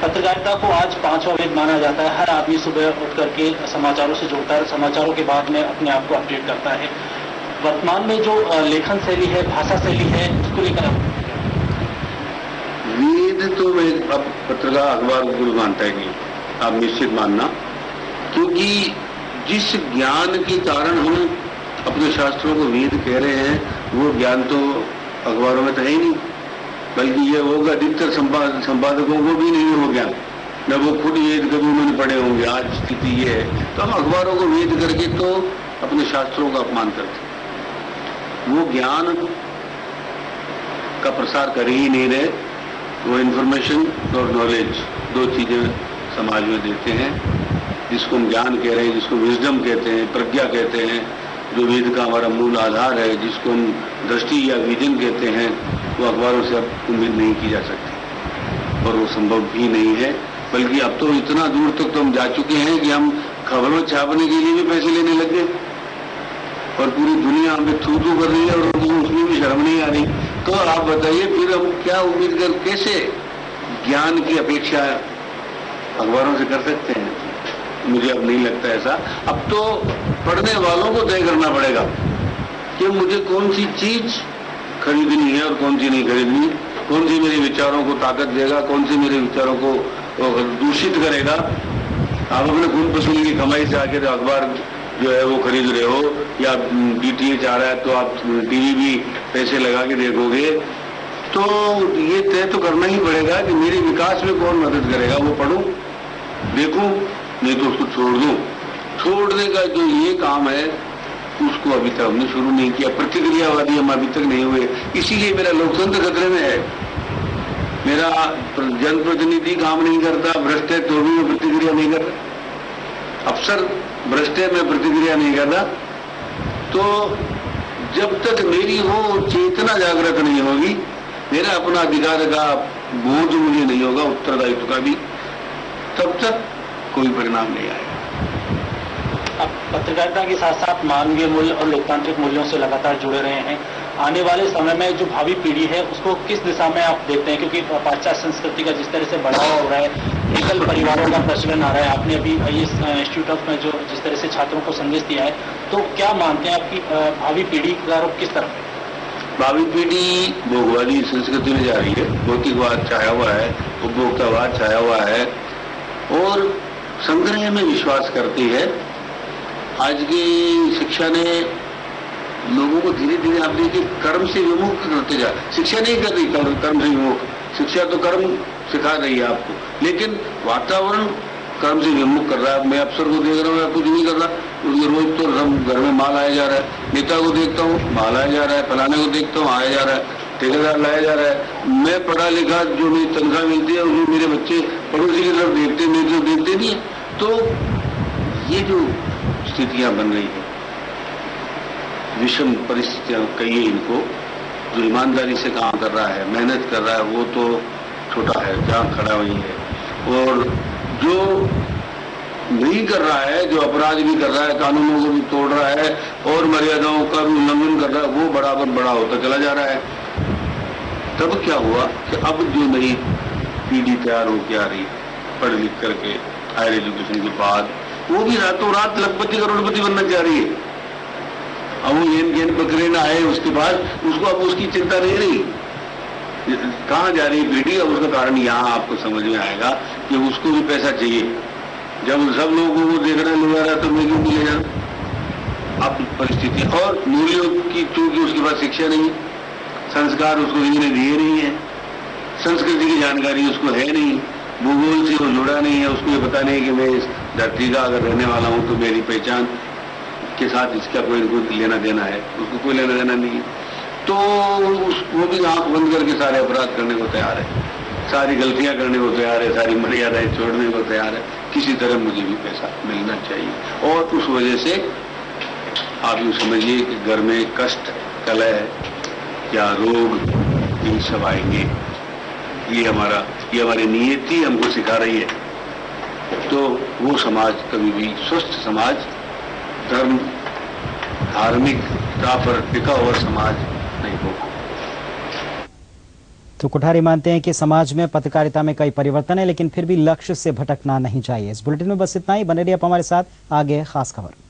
पत्रकारिता को आज पांचवा वेद माना जाता है। हर आदमी सुबह उठ करके समाचारों से जुड़ता है, समाचारों के बाद में अपने आप को अपडेट करता है। वर्तमान में जो लेखन शैली है, भाषा शैली है, उसको लेकर वेद तो मैं अब पत्रकार अखबार को कोई मानता ही नहीं, आप निश्चित मानना, क्योंकि जिस ज्ञान के कारण हम अपने शास्त्रों को वेद कह रहे हैं वो ज्ञान तो अखबारों में तो है ही नहीं, बल्कि ये होगा अधिकतर संपादकों को भी नहीं हो ज्ञान, न वो खुद वेद कभी उन्होंने पढ़े होंगे। आज स्थिति ये है, तो हम अखबारों को वेद करके तो अपने शास्त्रों का अपमान करते हैं। वो ज्ञान का प्रसार कर ही नहीं रहे, वो इन्फॉर्मेशन और नॉलेज दो चीजें समाज में देते हैं, जिसको हम ज्ञान कह रहे हैं, जिसको विजडम कहते हैं, प्रज्ञा कहते हैं, जो वेद का हमारा मूल आधार है, जिसको हम दृष्टि या विजन कहते हैं, वो अखबारों से अब उम्मीद नहीं की जा सकती और वो संभव भी नहीं है। बल्कि अब तो इतना दूर तक तो हम जा चुके हैं कि हम खबरों छापने के लिए भी पैसे लेने लग गए और पूरी दुनिया हमें थू थू कर रही है और उसमें भी शर्म नहीं आ रही। तो आप बताइए फिर हम क्या उम्मीद कर, कैसे ज्ञान की अपेक्षा अखबारों से कर सकते हैं? मुझे अब नहीं लगता ऐसा। अब तो पढ़ने वालों को तय करना पड़ेगा कि मुझे कौन सी चीज खरीदनी है और कौन सी नहीं खरीदनी, कौन सी मेरे विचारों को ताकत देगा, कौन सी मेरे विचारों को दूषित करेगा। आप अपने खून पसीने की कमाई से आके अखबार जो है वो खरीद रहे हो, या डीटीएच आ रहा है तो आप टीवी भी पैसे लगा के देखोगे, तो ये तय तो करना ही पड़ेगा कि मेरे विकास में कौन मदद करेगा, वो पढ़ूं, देखूं, नहीं तो उसको छोड़ दूं। छोड़ने का जो ये काम है उसको अभी तक हमने शुरू नहीं किया। प्रतिक्रियावादी हम अभी तक नहीं हुए, इसीलिए मेरा लोकतंत्र खतरे में है। मेरा जनप्रतिनिधि काम नहीं करता, भ्रष्ट है तो भी मैं प्रतिक्रिया नहीं करता, अफसर भ्रष्ट है मैं प्रतिक्रिया नहीं करता। तो जब तक मेरी वो चेतना जागृत नहीं होगी, मेरा अपना अधिकार का बोध मुझे नहीं होगा, उत्तरदायित्व का भी, तब तक कोई परिणाम नहीं आएगा। अब पत्रकारिता के साथ साथ मानवीय मूल्य और लोकतांत्रिक मूल्यों से लगातार जुड़े रहे हैं। आने वाले समय में जो भावी पीढ़ी है उसको किस दिशा में आप देखते हैं? क्योंकि पाश्चात्य संस्कृति का जिस तरह से बढ़ावा हो रहा है, एकल परिवारों का प्रचलन आ रहा है, आपने अभी इस इंस्टीट्यूट ऑफ में जो जिस तरह से छात्रों को संदेश दिया है, तो क्या मानते हैं आपकी भावी पीढ़ी का रुख किस तरफ है? भावी पीढ़ी भोगवादी संस्कृति में जा रही है, भौतिकवाद छाया हुआ है, उपभोक्तावाद छाया हुआ है और संग्रह में विश्वास करती है। आज की शिक्षा ने लोगों को धीरे धीरे आप देखिए कर्म से विमुख करते जा, शिक्षा नहीं कर रही कर्म से विमुख, शिक्षा तो कर्म सिखा रही है आपको, लेकिन वातावरण कर्म से विमुख कर रहा है। मैं अफसर को देख रहा हूँ, कुछ नहीं कर रहा, उसके रोज तो हम घर में माल आया जा रहा है, नेता को देखता हूँ माल आया जा रहा है, फलाने को देखता हूँ आया जा रहा है, ठेकेदार लाया जा रहा है। मैं पढ़ा लिखा, जो मेरी तनख्वाह मिलती है उसमें मेरे बच्चे पड़ोसी की तरफ देखते, मेरी तरफ देखते नहीं है। तो ये जो स्थितियां बन रही है, विषम परिस्थितियां कहिए इनको, जो ईमानदारी से काम कर रहा है, मेहनत कर रहा है, वो तो छोटा है, जहां खड़ा वही है, और जो नहीं कर रहा है, जो अपराध भी कर रहा है, कानूनों को भी तोड़ रहा है और मर्यादाओं का भी उल्लंघन कर रहा है, वो बराबर बड़ा होता चला जा रहा है। तब क्या हुआ कि अब जो नई पीढ़ी तैयार होकर आ रही, पढ़ लिख करके हायर एजुकेशन के बाद, वो भी रातों रात लखपति करोड़पति बनना चाह रही है। अब वो येन गेन पकड़े ना आए उसके बाद उसको अब उसकी चिंता नहीं रही, कहाँ जा रही पीढ़ी। अब उसका कारण यहाँ आपको समझ में आएगा कि उसको भी पैसा चाहिए। जब सब लोगों को देखना ले जा रहा तो मैं क्यों नहीं ले जा रहा? अब परिस्थिति और मूल्यों की, चूंकि उसके पास शिक्षा नहीं है, संस्कार उसको इन्होंने दिए नहीं है, संस्कृति की जानकारी उसको है नहीं, भूगोल से वो जुड़ा नहीं है, उसको ये पता नहीं कि मैं इस धरती का अगर रहने वाला हूं तो मेरी पहचान के साथ इसका कोई लेना देना है, उसको कोई लेना देना नहीं है। तो वो भी आंख बंद करके सारे अपराध करने को तैयार है, सारी गलतियां करने को तैयार है, सारी मर्यादाएं छोड़ने को तैयार है। किसी तरह मुझे भी पैसा मिलना चाहिए, और उस वजह से आप यूँ समझिए कि घर में कष्ट, कलह या रोग, ये सब आएंगे। ये हमारी नियति हमको सिखा रही है। तो वो समाज कभी भी स्वस्थ समाज, धर्म धार्मिकता पर टिका हुआ समाज नहीं होगा। तो कोठारी मानते हैं कि समाज में पत्रकारिता में कई परिवर्तन है, लेकिन फिर भी लक्ष्य से भटकना नहीं चाहिए। इस बुलेटिन में बस इतना ही। बने रहिए आप हमारे साथ, आगे खास खबर।